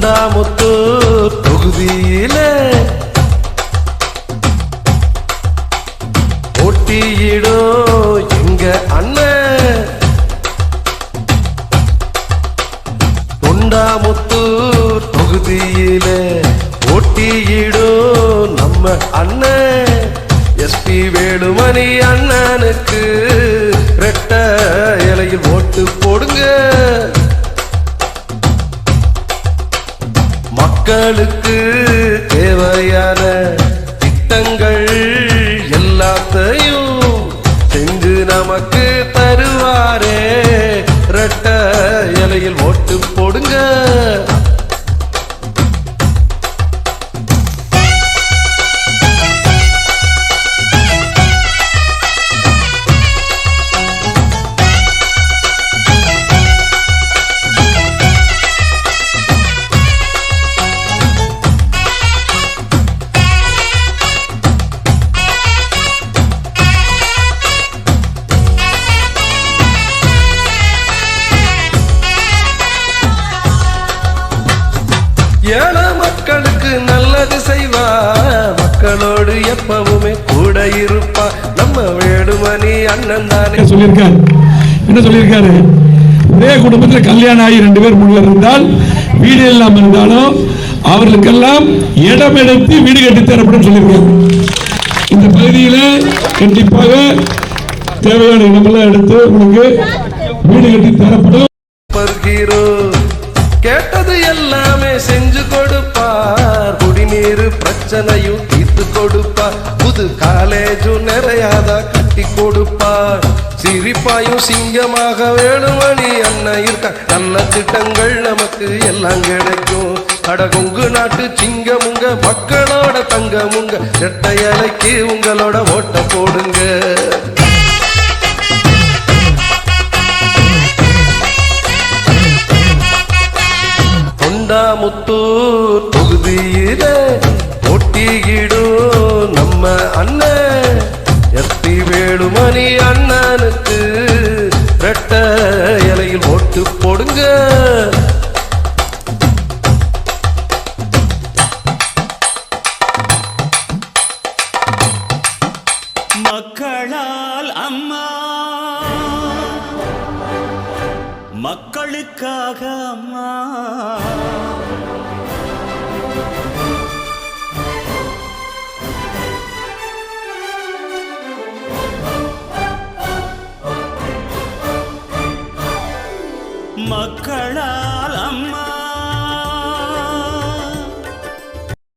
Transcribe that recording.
தொண்டாமுத்தூர் தொகுதியிலே போட்டியிடும் எங்க அண்ணன். தொண்டாமுத்தூர் தொகுதியிலே போட்டியிடும் நம்ம அண்ணன் எஸ்பி வேலுமணி அண்ணனுக்கு ரெட்டை இலையில் ஓட்டு போடுங்க. மக்களுக்கு தேவையான திட்டங்கள் எல்லாத்தையும் செஞ்சு நமக்கு தருவாரே, ரெட்டை இலையில் ஓட்டு போடுங்க. ஏழை மக்களுக்கு நல்லது செய்வா, மக்களோடு எப்பவுமே கூட இருப்பா நம்ம வேலுமணி அண்ணன் தானே சொல்லியிருக்காரு. என்ன சொல்லியிருக்காரு? ஒரே குடும்பத்தில் கல்யாணம் ஆகி 2 பேர் முன்னர் இருந்தால் வீடு எல்லாம் இருந்தாலும் அவர்களுக்கெல்லாம் இடம் எடுத்து வீடு கட்டி தரப்படும் சொல்லியிருக்காரு. இந்த பகுதியில் கண்டிப்பாக தேவையான இடமெல்லாம் எடுத்து உங்களுக்கு வீடு கட்டி தரப்படும். கேட்டது எல்லாமே செஞ்சு கொடுப்பார், குடிநீர் பிரச்சனையும் தீர்த்து கொடுப்பார், புது காலேஜும் நிறையாத கட்டி கொடுப்பார், சிரிப்பாயும் சிங்கமாக வேலுமணி அண்ணன் இருக்க, நல்ல திட்டங்கள் நமக்கு எல்லாம் கிடைக்கும். அடகுங்கு நாட்டு சிங்கமுங்க, மக்களோட தங்கமுங்க, ரெட்டை இலைக்கு உங்களோட ஓட்ட போடுங்க. தொண்டாமுத்தூர் தொகுதியிலே போட்டியிடும் நம்ம அண்ணன் எஸ்பி வேலுமணி அண்ணனுக்கு ரெட்டை இலையில் ஓட்டு போடுங்க. மக்களால் அம்மா, மக்களுக்காக அம்மா, மக்களால் அம்மா,